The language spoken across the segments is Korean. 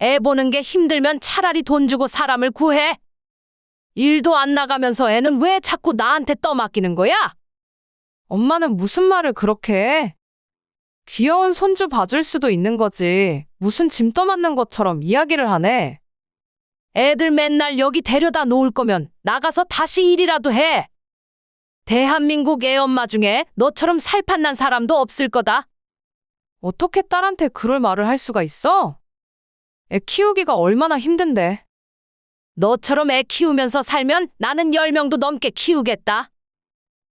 애 보는 게 힘들면 차라리 돈 주고 사람을 구해. 일도 안 나가면서 애는 왜 자꾸 나한테 떠맡기는 거야? 엄마는 무슨 말을 그렇게 해? 귀여운 손주 봐줄 수도 있는 거지. 무슨 짐 떠맡는 것처럼 이야기를 하네. 애들 맨날 여기 데려다 놓을 거면 나가서 다시 일이라도 해. 대한민국 애 엄마 중에 너처럼 살판난 사람도 없을 거다. 어떻게 딸한테 그럴 말을 할 수가 있어? 애 키우기가 얼마나 힘든데. 너처럼 애 키우면서 살면 나는 10명도 넘게 키우겠다.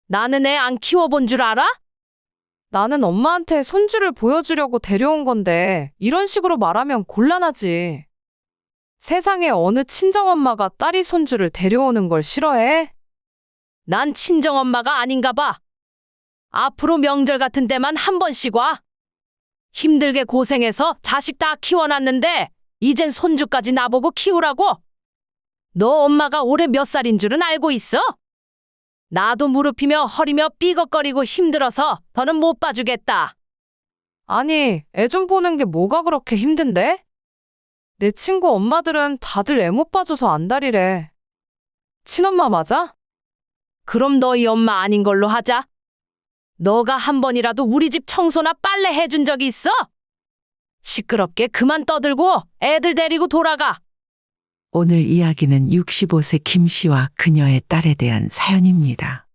나는 애 안 키워본 줄 알아? 나는 엄마한테 손주를 보여주려고 데려온 건데 이런 식으로 말하면 곤란하지. 세상에 어느 친정엄마가 딸이 손주를 데려오는 걸 싫어해? 난 친정엄마가 아닌가 봐. 앞으로 명절 같은 때만 한 번씩 와. 힘들게 고생해서 자식 다 키워놨는데 이젠 손주까지 나보고 키우라고? 너 엄마가 올해 몇 살인 줄은 알고 있어? 나도 무릎이며 허리며 삐걱거리고 힘들어서 더는 못 봐주겠다. 아니, 애 좀 보는 게 뭐가 그렇게 힘든데? 내 친구 엄마들은 다들 애 못 봐줘서 안달이래. 친엄마 맞아? 그럼 너희 엄마 아닌 걸로 하자. 너가 한 번이라도 우리 집 청소나 빨래 해준 적이 있어? 시끄럽게 그만 떠들고 애들 데리고 돌아가. 오늘 이야기는 65세 김 씨와 그녀의 딸에 대한 사연입니다.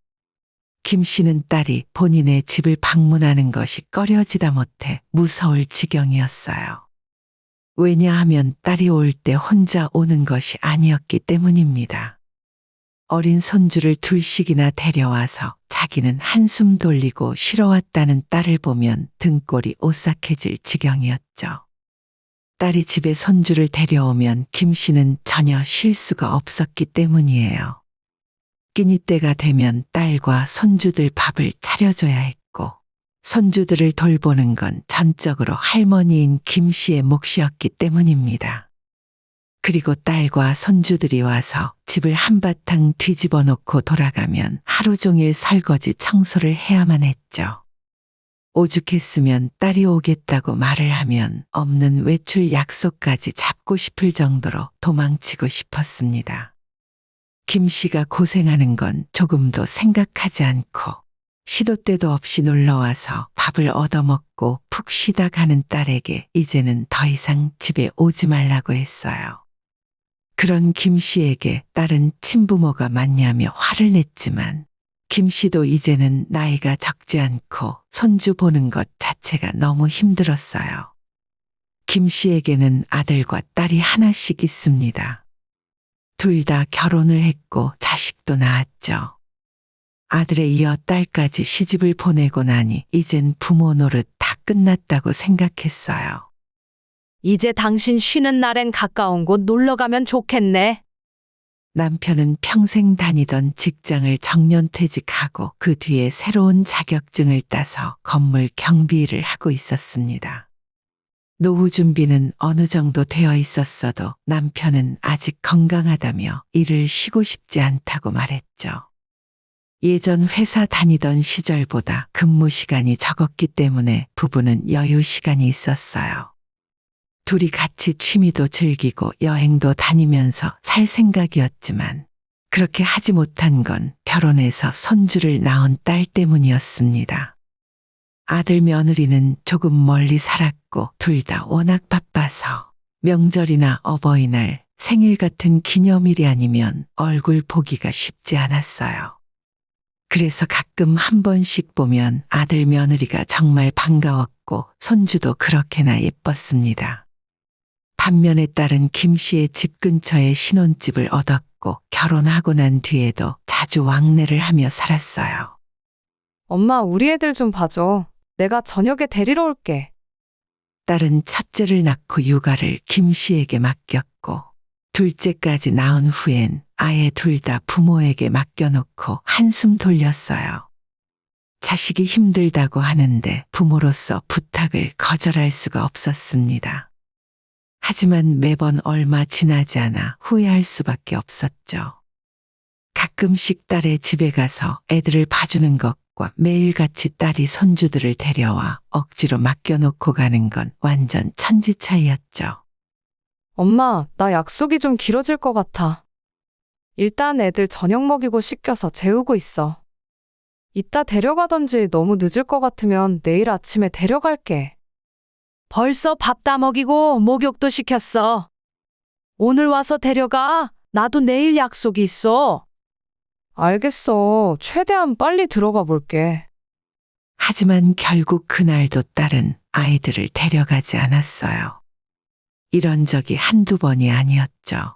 김 씨는 딸이 본인의 집을 방문하는 것이 꺼려지다 못해 무서울 지경이었어요. 왜냐하면 딸이 올 때 혼자 오는 것이 아니었기 때문입니다. 어린 손주를 둘씩이나 데려와서 자기는 한숨 돌리고 쉬러 왔다는 딸을 보면 등골이 오싹해질 지경이었죠. 딸이 집에 손주를 데려오면 김 씨는 전혀 쉴 수가 없었기 때문이에요. 끼니 때가 되면 딸과 손주들 밥을 차려줘야 했고 손주들을 돌보는 건 전적으로 할머니인 김 씨의 몫이었기 때문입니다. 그리고 딸과 손주들이 와서 집을 한바탕 뒤집어 놓고 돌아가면 하루 종일 설거지 청소를 해야만 했죠. 오죽했으면 딸이 오겠다고 말을 하면 없는 외출 약속까지 잡고 싶을 정도로 도망치고 싶었습니다. 김 씨가 고생하는 건 조금도 생각하지 않고 시도 때도 없이 놀러와서 밥을 얻어먹고 푹 쉬다 가는 딸에게 이제는 더 이상 집에 오지 말라고 했어요. 그런 김 씨에게 딸은 친부모가 맞냐며 화를 냈지만 김 씨도 이제는 나이가 적지 않고 손주 보는 것 자체가 너무 힘들었어요. 김 씨에게는 아들과 딸이 하나씩 있습니다. 둘 다 결혼을 했고 자식도 낳았죠. 아들에 이어 딸까지 시집을 보내고 나니 이젠 부모 노릇 다 끝났다고 생각했어요. 이제 당신 쉬는 날엔 가까운 곳 놀러 가면 좋겠네. 남편은 평생 다니던 직장을 정년퇴직하고 그 뒤에 새로운 자격증을 따서 건물 경비 일을 하고 있었습니다. 노후 준비는 어느 정도 되어 있었어도 남편은 아직 건강하다며 일을 쉬고 싶지 않다고 말했죠. 예전 회사 다니던 시절보다 근무 시간이 적었기 때문에 부부는 여유 시간이 있었어요. 둘이 같이 취미도 즐기고 여행도 다니면서 살 생각이었지만 그렇게 하지 못한 건 결혼해서 손주를 낳은 딸 때문이었습니다. 아들 며느리는 조금 멀리 살았고 둘 다 워낙 바빠서 명절이나 어버이날, 생일 같은 기념일이 아니면 얼굴 보기가 쉽지 않았어요. 그래서 가끔 한 번씩 보면 아들 며느리가 정말 반가웠고 손주도 그렇게나 예뻤습니다. 반면에 딸은 김 씨의 집 근처에 신혼집을 얻었고 결혼하고 난 뒤에도 자주 왕래를 하며 살았어요. 엄마, 우리 애들 좀 봐줘. 내가 저녁에 데리러 올게. 딸은 첫째를 낳고 육아를 김 씨에게 맡겼고 둘째까지 낳은 후엔 아예 둘 다 부모에게 맡겨놓고 한숨 돌렸어요. 자식이 힘들다고 하는데 부모로서 부탁을 거절할 수가 없었습니다. 하지만 매번 얼마 지나지 않아 후회할 수밖에 없었죠. 가끔씩 딸의 집에 가서 애들을 봐주는 것과 매일같이 딸이 손주들을 데려와 억지로 맡겨놓고 가는 건 완전 천지 차이였죠. 엄마, 나 약속이 좀 길어질 것 같아. 일단 애들 저녁 먹이고 씻겨서 재우고 있어. 이따 데려가던지 너무 늦을 것 같으면 내일 아침에 데려갈게. 벌써 밥 다 먹이고 목욕도 시켰어. 오늘 와서 데려가. 나도 내일 약속이 있어. 알겠어. 최대한 빨리 들어가 볼게. 하지만 결국 그날도 딸은 아이들을 데려가지 않았어요. 이런 적이 한두 번이 아니었죠.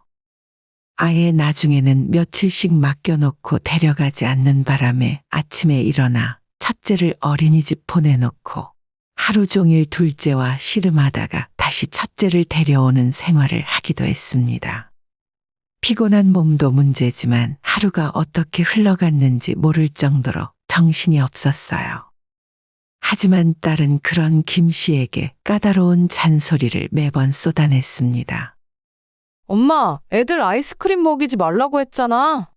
아예 나중에는 며칠씩 맡겨놓고 데려가지 않는 바람에 아침에 일어나 첫째를 어린이집 보내놓고 하루 종일 둘째와 씨름하다가 다시 첫째를 데려오는 생활을 하기도 했습니다. 피곤한 몸도 문제지만 하루가 어떻게 흘러갔는지 모를 정도로 정신이 없었어요. 하지만 딸은 그런 김 씨에게 까다로운 잔소리를 매번 쏟아냈습니다. 엄마, 애들 아이스크림 먹이지 말라고 했잖아.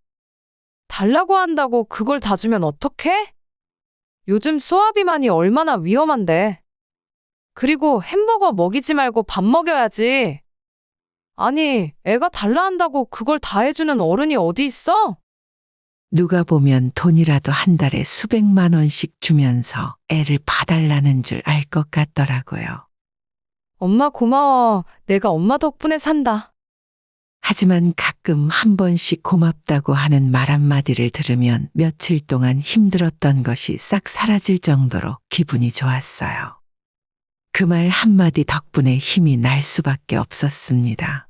달라고 한다고 그걸 다 주면 어떡해? 요즘 소화비만이 얼마나 위험한데. 그리고 햄버거 먹이지 말고 밥 먹여야지. 아니, 애가 달라 한다고 그걸 다 해주는 어른이 어디 있어? 누가 보면 돈이라도 한 달에 수백만 원씩 주면서 애를 봐달라는 줄 알 것 같더라고요. 엄마 고마워. 내가 엄마 덕분에 산다. 하지만 가끔 한 번씩 고맙다고 하는 말 한마디를 들으면 며칠 동안 힘들었던 것이 싹 사라질 정도로 기분이 좋았어요. 그 말 한마디 덕분에 힘이 날 수밖에 없었습니다.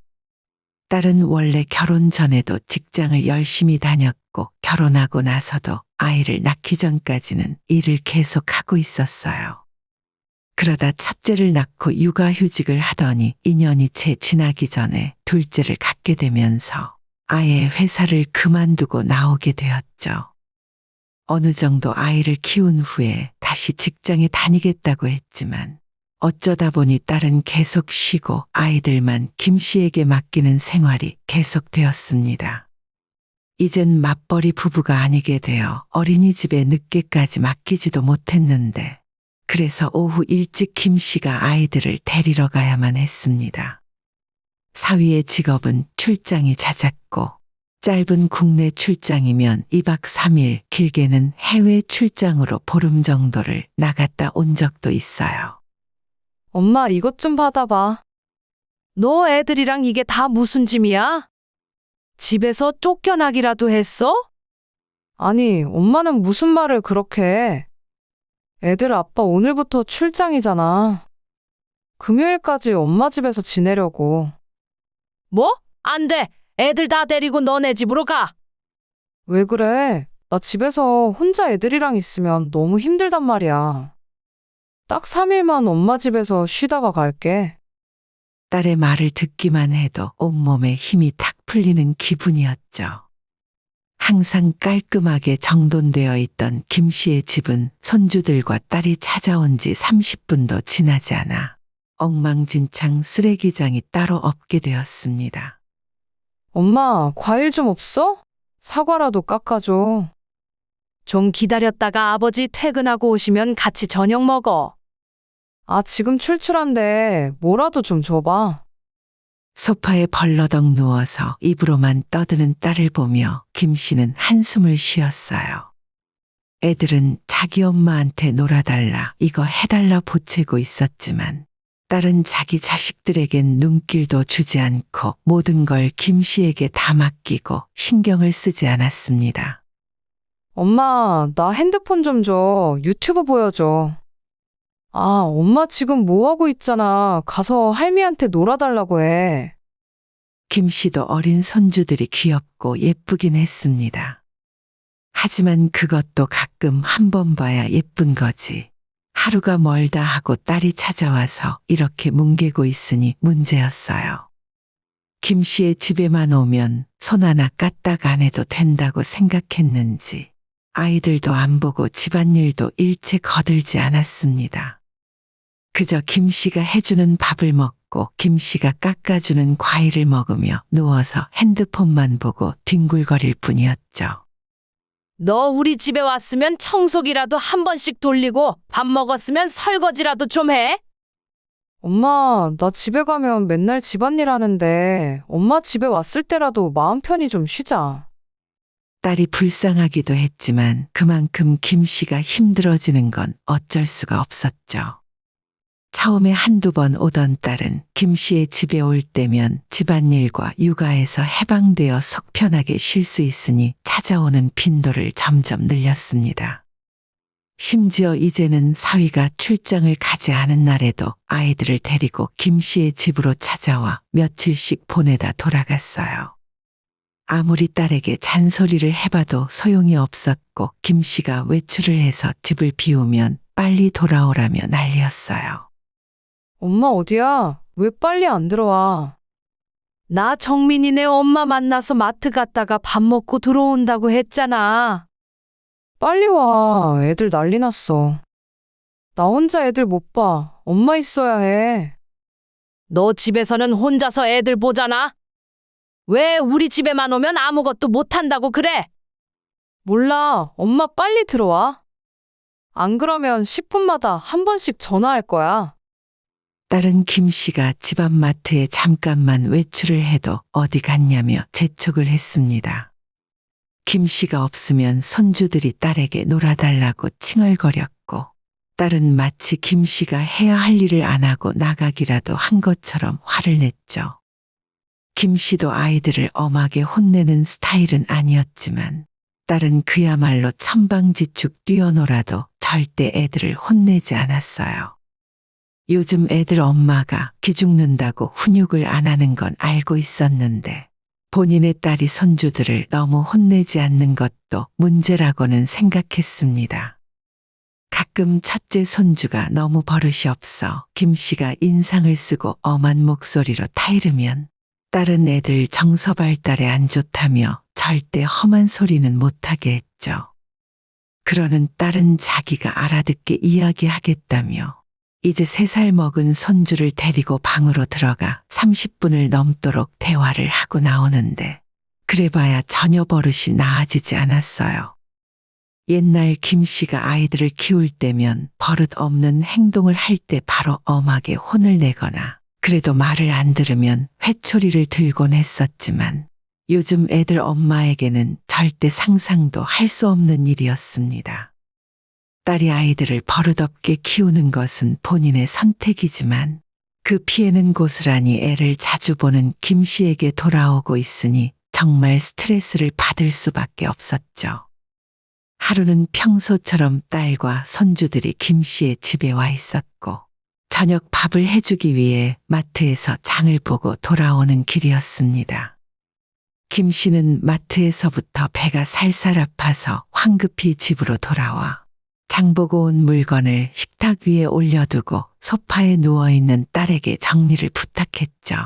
딸은 원래 결혼 전에도 직장을 열심히 다녔고 결혼하고 나서도 아이를 낳기 전까지는 일을 계속하고 있었어요. 그러다 첫째를 낳고 육아휴직을 하더니 2년이 채 지나기 전에 둘째를 갖게 되면서 아예 회사를 그만두고 나오게 되었죠. 어느 정도 아이를 키운 후에 다시 직장에 다니겠다고 했지만 어쩌다 보니 딸은 계속 쉬고 아이들만 김 씨에게 맡기는 생활이 계속되었습니다. 이젠 맞벌이 부부가 아니게 되어 어린이집에 늦게까지 맡기지도 못했는데 그래서 오후 일찍 김 씨가 아이들을 데리러 가야만 했습니다. 사위의 직업은 출장이 잦았고 짧은 국내 출장이면 2박 3일, 길게는 해외 출장으로 보름 정도를 나갔다 온 적도 있어요. 엄마 이것 좀 받아봐. 너 애들이랑 이게 다 무슨 짐이야? 집에서 쫓겨나기라도 했어? 아니, 엄마는 무슨 말을 그렇게 해. 애들 아빠 오늘부터 출장이잖아. 금요일까지 엄마 집에서 지내려고. 뭐? 안 돼. 애들 다 데리고 너네 집으로 가. 왜 그래? 나 집에서 혼자 애들이랑 있으면 너무 힘들단 말이야. 딱 3일만 엄마 집에서 쉬다가 갈게. 딸의 말을 듣기만 해도 온몸에 힘이 탁 풀리는 기분이었죠. 항상 깔끔하게 정돈되어 있던 김 씨의 집은 손주들과 딸이 찾아온 지 30분도 지나지 않아 엉망진창 쓰레기장이 따로 없게 되었습니다. 엄마, 과일 좀 없어? 사과라도 깎아줘. 좀 기다렸다가 아버지 퇴근하고 오시면 같이 저녁 먹어. 아, 지금 출출한데 뭐라도 좀 줘봐. 소파에 벌러덩 누워서 입으로만 떠드는 딸을 보며 김 씨는 한숨을 쉬었어요. 애들은 자기 엄마한테 놀아달라, 이거 해달라 보채고 있었지만 딸은 자기 자식들에겐 눈길도 주지 않고 모든 걸 김 씨에게 다 맡기고 신경을 쓰지 않았습니다. 엄마, 나 핸드폰 좀 줘. 유튜브 보여줘. 아, 엄마 지금 뭐 하고 있잖아. 가서 할미한테 놀아달라고 해. 김 씨도 어린 손주들이 귀엽고 예쁘긴 했습니다. 하지만 그것도 가끔 한 번 봐야 예쁜 거지. 하루가 멀다 하고 딸이 찾아와서 이렇게 뭉개고 있으니 문제였어요. 김 씨의 집에만 오면 손 하나 까딱 안 해도 된다고 생각했는지 아이들도 안 보고 집안일도 일체 거들지 않았습니다. 그저 김 씨가 해주는 밥을 먹고 김 씨가 깎아주는 과일을 먹으며 누워서 핸드폰만 보고 뒹굴거릴 뿐이었죠. 너 우리 집에 왔으면 청소기라도 한 번씩 돌리고 밥 먹었으면 설거지라도 좀 해. 엄마, 나 집에 가면 맨날 집안일 하는데 엄마 집에 왔을 때라도 마음 편히 좀 쉬자. 딸이 불쌍하기도 했지만 그만큼 김 씨가 힘들어지는 건 어쩔 수가 없었죠. 처음에 한두 번 오던 딸은 김 씨의 집에 올 때면 집안일과 육아에서 해방되어 속 편하게 쉴 수 있으니 찾아오는 빈도를 점점 늘렸습니다. 심지어 이제는 사위가 출장을 가지 않은 날에도 아이들을 데리고 김 씨의 집으로 찾아와 며칠씩 보내다 돌아갔어요. 아무리 딸에게 잔소리를 해봐도 소용이 없었고 김 씨가 외출을 해서 집을 비우면 빨리 돌아오라며 난리였어요. 엄마 어디야? 왜 빨리 안 들어와? 나 정민이네 엄마 만나서 마트 갔다가 밥 먹고 들어온다고 했잖아. 빨리 와. 애들 난리 났어. 나 혼자 애들 못 봐. 엄마 있어야 해. 너 집에서는 혼자서 애들 보잖아? 왜 우리 집에만 오면 아무것도 못 한다고 그래? 몰라. 엄마 빨리 들어와. 안 그러면 10분마다 한 번씩 전화할 거야. 딸은 김 씨가 집 앞 마트에 잠깐만 외출을 해도 어디 갔냐며 재촉을 했습니다. 김 씨가 없으면 손주들이 딸에게 놀아달라고 칭얼거렸고 딸은 마치 김 씨가 해야 할 일을 안 하고 나가기라도 한 것처럼 화를 냈죠. 김 씨도 아이들을 엄하게 혼내는 스타일은 아니었지만 딸은 그야말로 천방지축 뛰어놀아도 절대 애들을 혼내지 않았어요. 요즘 애들 엄마가 기죽는다고 훈육을 안 하는 건 알고 있었는데 본인의 딸이 손주들을 너무 혼내지 않는 것도 문제라고는 생각했습니다. 가끔 첫째 손주가 너무 버릇이 없어 김 씨가 인상을 쓰고 엄한 목소리로 타이르면 딸은 애들 정서 발달에 안 좋다며 절대 험한 소리는 못하게 했죠. 그러는 딸은 자기가 알아듣게 이야기하겠다며 이제 3살 먹은 손주를 데리고 방으로 들어가 30분을 넘도록 대화를 하고 나오는데 그래봐야 전혀 버릇이 나아지지 않았어요. 옛날 김 씨가 아이들을 키울 때면 버릇 없는 행동을 할 때 바로 엄하게 혼을 내거나 그래도 말을 안 들으면 회초리를 들곤 했었지만 요즘 애들 엄마에게는 절대 상상도 할 수 없는 일이었습니다. 딸이 아이들을 버릇없게 키우는 것은 본인의 선택이지만 그 피해는 고스란히 애를 자주 보는 김 씨에게 돌아오고 있으니 정말 스트레스를 받을 수밖에 없었죠. 하루는 평소처럼 딸과 손주들이 김 씨의 집에 와 있었고 저녁 밥을 해주기 위해 마트에서 장을 보고 돌아오는 길이었습니다. 김 씨는 마트에서부터 배가 살살 아파서 황급히 집으로 돌아와 장보고 온 물건을 식탁 위에 올려두고 소파에 누워있는 딸에게 정리를 부탁했죠.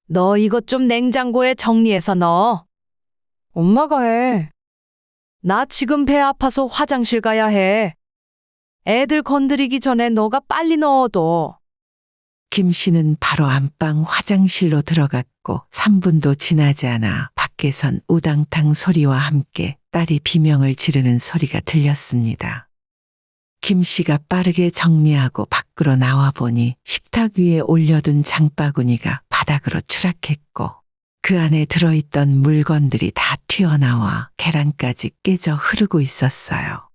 너 이것 좀 냉장고에 정리해서 넣어. 엄마가 해. 나 지금 배 아파서 화장실 가야 해. 애들 건드리기 전에 너가 빨리 넣어둬. 김 씨는 바로 안방 화장실로 들어갔고 3분도 지나지 않아 밖에선 우당탕 소리와 함께 딸이 비명을 지르는 소리가 들렸습니다. 김 씨가 빠르게 정리하고 밖으로 나와 보니 식탁 위에 올려둔 장바구니가 바닥으로 추락했고 그 안에 들어있던 물건들이 다 튀어나와 계란까지 깨져 흐르고 있었어요.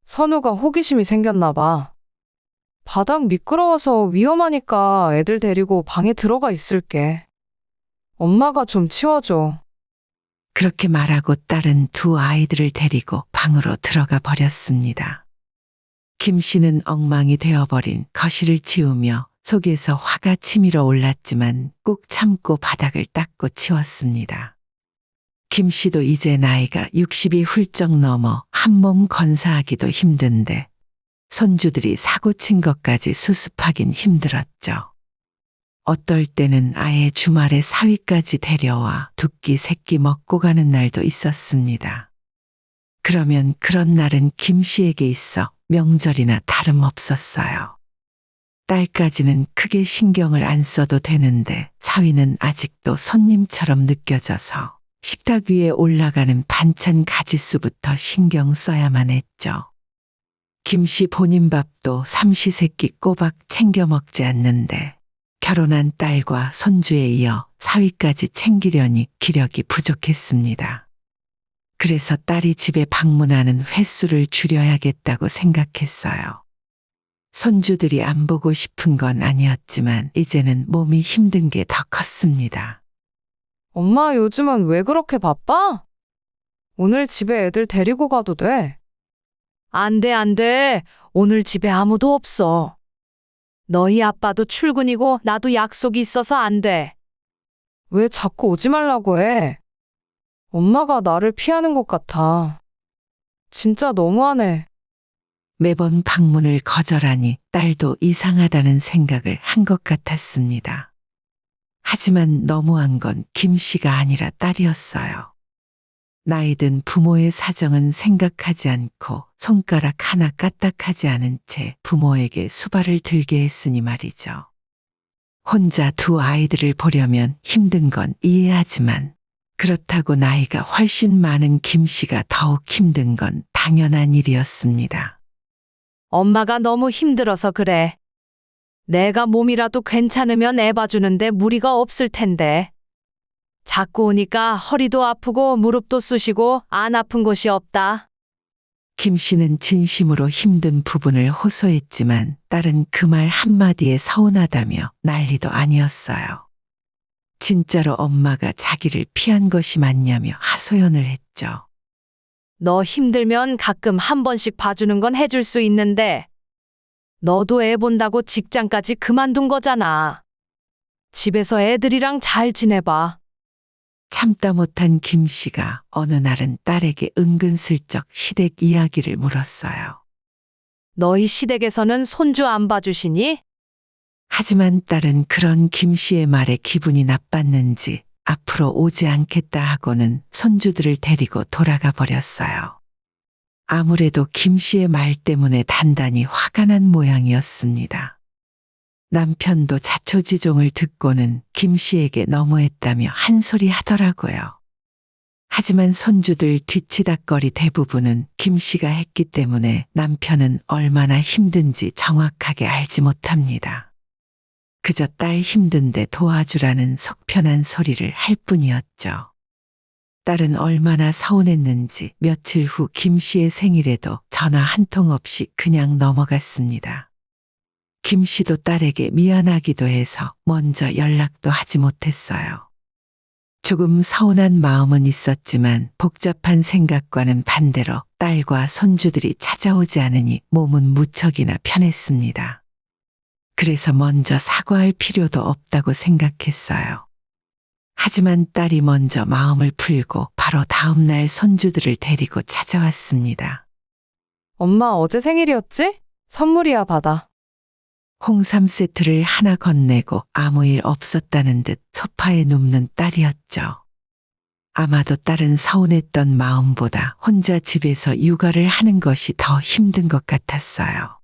선우가 호기심이 생겼나 봐. 바닥 미끄러워서 위험하니까 애들 데리고 방에 들어가 있을게. 엄마가 좀 치워줘. 그렇게 말하고 딸은 두 아이들을 데리고 방으로 들어가 버렸습니다. 김 씨는 엉망이 되어버린 거실을 치우며 속에서 화가 치밀어 올랐지만 꾹 참고 바닥을 닦고 치웠습니다. 김 씨도 이제 나이가 60이 훌쩍 넘어 한몸 건사하기도 힘든데 손주들이 사고 친 것까지 수습하긴 힘들었죠. 어떨 때는 아예 주말에 사위까지 데려와 2끼 3끼 먹고 가는 날도 있었습니다. 그러면 그런 날은 김 씨에게 있어 명절이나 다름없었어요. 딸까지는 크게 신경을 안 써도 되는데 사위는 아직도 손님처럼 느껴져서 식탁 위에 올라가는 반찬 가짓수부터 신경 써야만 했죠. 김씨 본인 밥도 삼시세끼 꼬박 챙겨 먹지 않는데 결혼한 딸과 손주에 이어 사위까지 챙기려니 기력이 부족했습니다. 그래서 딸이 집에 방문하는 횟수를 줄여야겠다고 생각했어요. 손주들이 안 보고 싶은 건 아니었지만 이제는 몸이 힘든 게 더 컸습니다. 엄마 요즘은 왜 그렇게 바빠? 오늘 집에 애들 데리고 가도 돼. 안 돼, 안 돼. 오늘 집에 아무도 없어. 너희 아빠도 출근이고 나도 약속이 있어서 안 돼. 왜 자꾸 오지 말라고 해? 엄마가 나를 피하는 것 같아. 진짜 너무하네. 매번 방문을 거절하니 딸도 이상하다는 생각을 한 것 같았습니다. 하지만 너무한 건 김 씨가 아니라 딸이었어요. 나이든 부모의 사정은 생각하지 않고 손가락 하나 까딱하지 않은 채 부모에게 수발을 들게 했으니 말이죠. 혼자 두 아이들을 보려면 힘든 건 이해하지만 그렇다고 나이가 훨씬 많은 김 씨가 더욱 힘든 건 당연한 일이었습니다. 엄마가 너무 힘들어서 그래. 내가 몸이라도 괜찮으면 애 봐주는데 무리가 없을 텐데. 자꾸 오니까 허리도 아프고 무릎도 쑤시고 안 아픈 곳이 없다. 김 씨는 진심으로 힘든 부분을 호소했지만 딸은 그 말 한마디에 서운하다며 난리도 아니었어요. 진짜로 엄마가 자기를 피한 것이 맞냐며 하소연을 했죠. 너 힘들면 가끔 한 번씩 봐주는 건 해줄 수 있는데 너도 애 본다고 직장까지 그만둔 거잖아. 집에서 애들이랑 잘 지내봐. 참다 못한 김 씨가 어느 날은 딸에게 은근슬쩍 시댁 이야기를 물었어요. 너희 시댁에서는 손주 안 봐주시니? 하지만 딸은 그런 김 씨의 말에 기분이 나빴는지 앞으로 오지 않겠다 하고는 손주들을 데리고 돌아가 버렸어요. 아무래도 김 씨의 말 때문에 단단히 화가 난 모양이었습니다. 남편도 자초지종을 듣고는 김 씨에게 너무했다며 한 소리 하더라고요. 하지만 손주들 뒤치다꺼리 대부분은 김 씨가 했기 때문에 남편은 얼마나 힘든지 정확하게 알지 못합니다. 그저 딸 힘든데 도와주라는 속편한 소리를 할 뿐이었죠. 딸은 얼마나 서운했는지 며칠 후 김 씨의 생일에도 전화 한 통 없이 그냥 넘어갔습니다. 김 씨도 딸에게 미안하기도 해서 먼저 연락도 하지 못했어요. 조금 서운한 마음은 있었지만 복잡한 생각과는 반대로 딸과 손주들이 찾아오지 않으니 몸은 무척이나 편했습니다. 그래서 먼저 사과할 필요도 없다고 생각했어요. 하지만 딸이 먼저 마음을 풀고 바로 다음 날 손주들을 데리고 찾아왔습니다. 엄마 어제 생일이었지? 선물이야 받아. 홍삼 세트를 하나 건네고 아무 일 없었다는 듯 소파에 눕는 딸이었죠. 아마도 딸은 서운했던 마음보다 혼자 집에서 육아를 하는 것이 더 힘든 것 같았어요.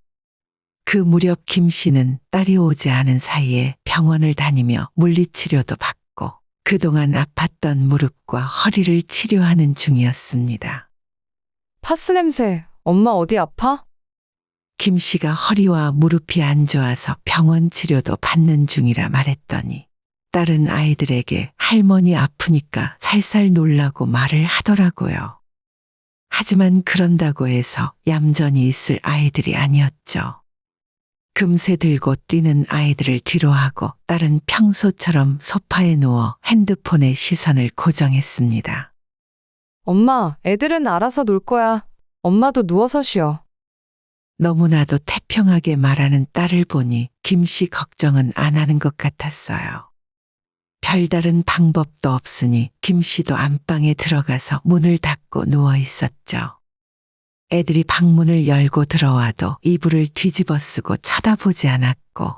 그 무렵 김 씨는 딸이 오지 않은 사이에 병원을 다니며 물리치료도 받고 그동안 아팠던 무릎과 허리를 치료하는 중이었습니다. 파스 냄새. 엄마 어디 아파? 김 씨가 허리와 무릎이 안 좋아서 병원 치료도 받는 중이라 말했더니 딸은 아이들에게 할머니 아프니까 살살 놀라고 말을 하더라고요. 하지만 그런다고 해서 얌전히 있을 아이들이 아니었죠. 금세 들고 뛰는 아이들을 뒤로하고 딸은 평소처럼 소파에 누워 핸드폰에 시선을 고정했습니다. 엄마, 애들은 알아서 놀 거야. 엄마도 누워서 쉬어. 너무나도 태평하게 말하는 딸을 보니 김 씨 걱정은 안 하는 것 같았어요. 별다른 방법도 없으니 김 씨도 안방에 들어가서 문을 닫고 누워 있었죠. 애들이 방문을 열고 들어와도 이불을 뒤집어 쓰고 쳐다보지 않았고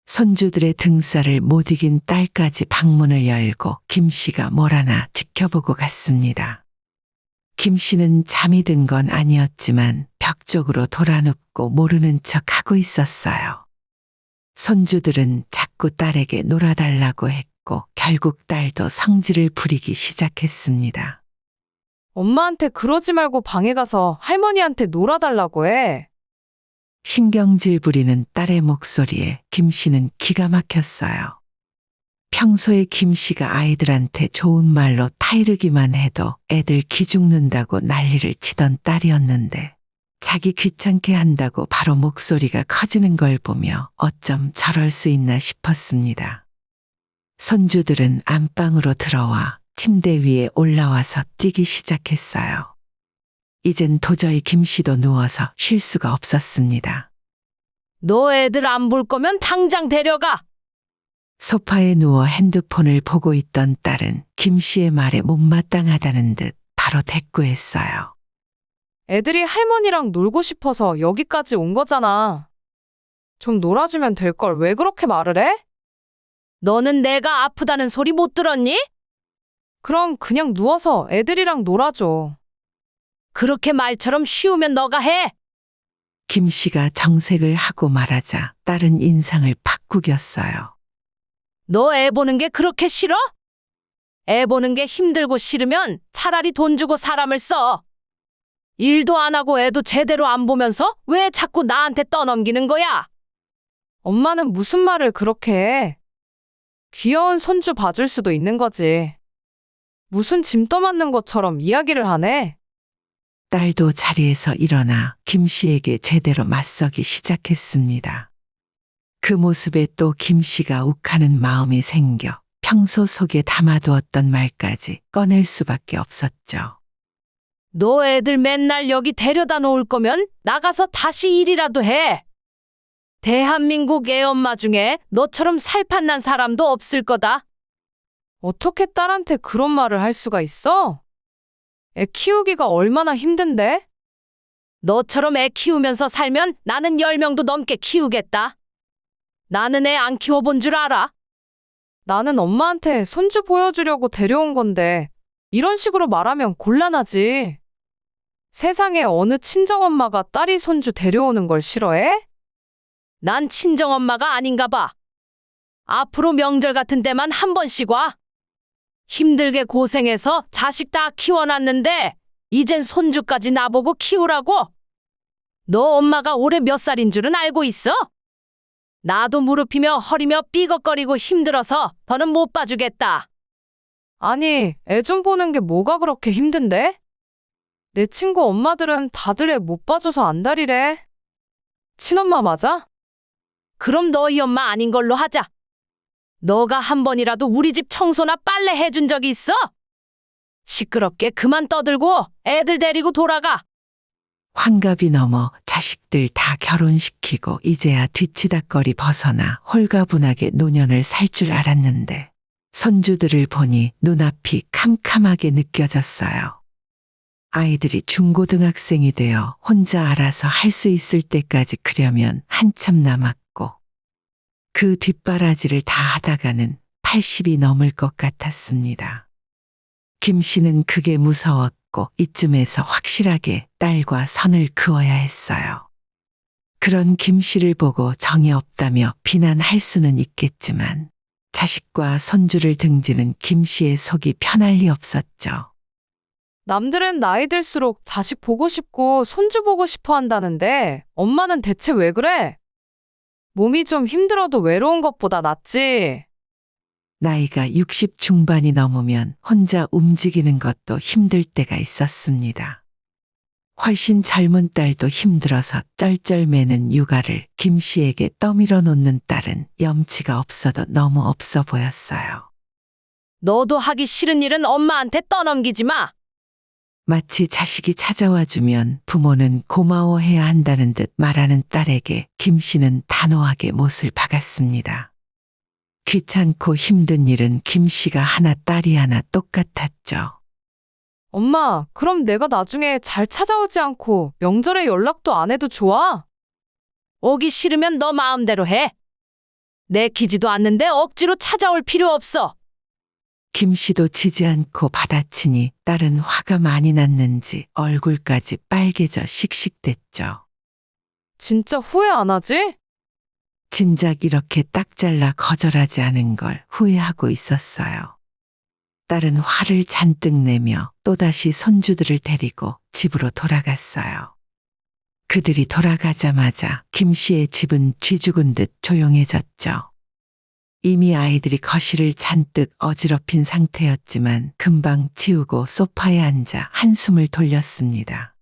손주들의 등살을 못 이긴 딸까지 방문을 열고 김 씨가 뭘 하나 지켜보고 갔습니다. 김 씨는 잠이 든 건 아니었지만 벽 쪽으로 돌아눕고 모르는 척 하고 있었어요. 손주들은 자꾸 딸에게 놀아달라고 했고 결국 딸도 성질을 부리기 시작했습니다. 엄마한테 그러지 말고 방에 가서 할머니한테 놀아달라고 해. 신경질 부리는 딸의 목소리에 김 씨는 기가 막혔어요. 평소에 김 씨가 아이들한테 좋은 말로 타이르기만 해도 애들 기죽는다고 난리를 치던 딸이었는데 자기 귀찮게 한다고 바로 목소리가 커지는 걸 보며 어쩜 저럴 수 있나 싶었습니다. 손주들은 안방으로 들어와 침대 위에 올라와서 뛰기 시작했어요. 이젠 도저히 김 씨도 누워서 쉴 수가 없었습니다. 너 애들 안 볼 거면 당장 데려가. 소파에 누워 핸드폰을 보고 있던 딸은 김 씨의 말에 못마땅하다는 듯 바로 대꾸했어요. 애들이 할머니랑 놀고 싶어서 여기까지 온 거잖아. 좀 놀아주면 될 걸 왜 그렇게 말을 해? 너는 내가 아프다는 소리 못 들었니? 그럼 그냥 누워서 애들이랑 놀아줘. 그렇게 말처럼 쉬우면 너가 해. 김 씨가 정색을 하고 말하자 딸은 인상을 팍 구겼어요. 너 애 보는 게 그렇게 싫어? 애 보는 게 힘들고 싫으면 차라리 돈 주고 사람을 써. 일도 안 하고 애도 제대로 안 보면서 왜 자꾸 나한테 떠넘기는 거야? 엄마는 무슨 말을 그렇게 해? 귀여운 손주 봐줄 수도 있는 거지. 무슨 짐 떠맡는 것처럼 이야기를 하네. 딸도 자리에서 일어나 김 씨에게 제대로 맞서기 시작했습니다. 그 모습에 또 김 씨가 욱하는 마음이 생겨 평소 속에 담아두었던 말까지 꺼낼 수밖에 없었죠. 너 애들 맨날 여기 데려다 놓을 거면 나가서 다시 일이라도 해. 대한민국 애 엄마 중에 너처럼 살판난 사람도 없을 거다. 어떻게 딸한테 그런 말을 할 수가 있어? 애 키우기가 얼마나 힘든데? 너처럼 애 키우면서 살면 나는 10명도 넘게 키우겠다. 나는 애 안 키워본 줄 알아? 나는 엄마한테 손주 보여주려고 데려온 건데 이런 식으로 말하면 곤란하지. 세상에 어느 친정엄마가 딸이 손주 데려오는 걸 싫어해? 난 친정엄마가 아닌가 봐. 앞으로 명절 같은 때만 한 번씩 와. 힘들게 고생해서 자식 다 키워놨는데 이젠 손주까지 나보고 키우라고? 너 엄마가 올해 몇 살인 줄은 알고 있어? 나도 무릎이며 허리며 삐걱거리고 힘들어서 더는 못 봐주겠다. 아니, 애 좀 보는 게 뭐가 그렇게 힘든데? 내 친구 엄마들은 다들 애 못 봐줘서 안달이래. 친엄마 맞아? 그럼 너희 엄마 아닌 걸로 하자. 너가 한 번이라도 우리 집 청소나 빨래 해준 적이 있어? 시끄럽게 그만 떠들고 애들 데리고 돌아가. 환갑이 넘어 자식들 다 결혼시키고 이제야 뒤치다꺼리 벗어나 홀가분하게 노년을 살 줄 알았는데 손주들을 보니 눈앞이 캄캄하게 느껴졌어요. 아이들이 중고등학생이 되어 혼자 알아서 할 수 있을 때까지 크려면 한참 남았고 그 뒷바라지를 다 하다가는 80이 넘을 것 같았습니다. 김 씨는 그게 무서웠고 이쯤에서 확실하게 딸과 선을 그어야 했어요. 그런 김 씨를 보고 정이 없다며 비난할 수는 있겠지만 자식과 손주를 등지는 김 씨의 속이 편할 리 없었죠. 남들은 나이 들수록 자식 보고 싶고 손주 보고 싶어 한다는데 엄마는 대체 왜 그래? 몸이 좀 힘들어도 외로운 것보다 낫지. 나이가 60 중반이 넘으면 혼자 움직이는 것도 힘들 때가 있었습니다. 훨씬 젊은 딸도 힘들어서 쩔쩔매는 육아를 김 씨에게 떠밀어 놓는 딸은 염치가 없어도 너무 없어 보였어요. 너도 하기 싫은 일은 엄마한테 떠넘기지 마. 마치 자식이 찾아와 주면 부모는 고마워해야 한다는 듯 말하는 딸에게 김 씨는 단호하게 못을 박았습니다. 귀찮고 힘든 일은 김 씨가 하나 딸이 하나 똑같았죠. 엄마, 그럼 내가 나중에 잘 찾아오지 않고 명절에 연락도 안 해도 좋아? 오기 싫으면 너 마음대로 해. 내키지도 않는데 억지로 찾아올 필요 없어. 김 씨도 지지 않고 받아치니 딸은 화가 많이 났는지 얼굴까지 빨개져 씩씩댔죠. 진짜 후회 안 하지? 진작 이렇게 딱 잘라 거절하지 않은 걸 후회하고 있었어요. 딸은 화를 잔뜩 내며 또다시 손주들을 데리고 집으로 돌아갔어요. 그들이 돌아가자마자 김 씨의 집은 쥐죽은 듯 조용해졌죠. 이미 아이들이 거실을 잔뜩 어지럽힌 상태였지만 금방 치우고 소파에 앉아 한숨을 돌렸습니다.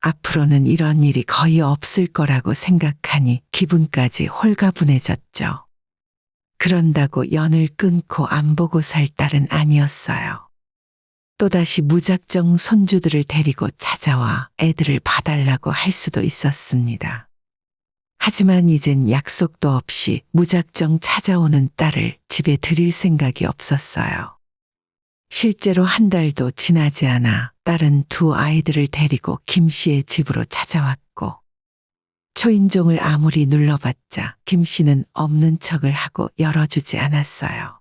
앞으로는 이런 일이 거의 없을 거라고 생각하니 기분까지 홀가분해졌죠. 그런다고 연을 끊고 안 보고 살 딸은 아니었어요. 또다시 무작정 손주들을 데리고 찾아와 애들을 봐달라고 할 수도 있었습니다. 하지만 이젠 약속도 없이 무작정 찾아오는 딸을 집에 들일 생각이 없었어요. 실제로 한 달도 지나지 않아 딸은 두 아이들을 데리고 김 씨의 집으로 찾아왔고, 초인종을 아무리 눌러봤자 김 씨는 없는 척을 하고 열어주지 않았어요.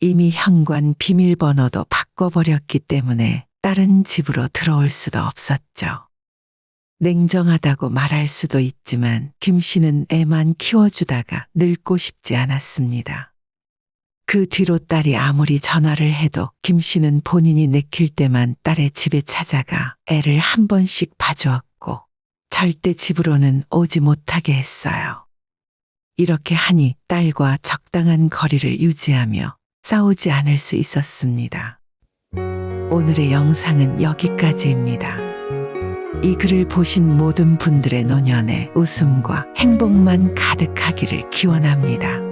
이미 현관 비밀번호도 바꿔버렸기 때문에 딸은 집으로 들어올 수도 없었죠. 냉정하다고 말할 수도 있지만 김 씨는 애만 키워주다가 늙고 싶지 않았습니다. 그 뒤로 딸이 아무리 전화를 해도 김 씨는 본인이 내킬 때만 딸의 집에 찾아가 애를 한 번씩 봐주었고 절대 집으로는 오지 못하게 했어요. 이렇게 하니 딸과 적당한 거리를 유지하며 싸우지 않을 수 있었습니다. 오늘의 영상은 여기까지입니다. 이 글을 보신 모든 분들의 노년에 웃음과 행복만 가득하기를 기원합니다.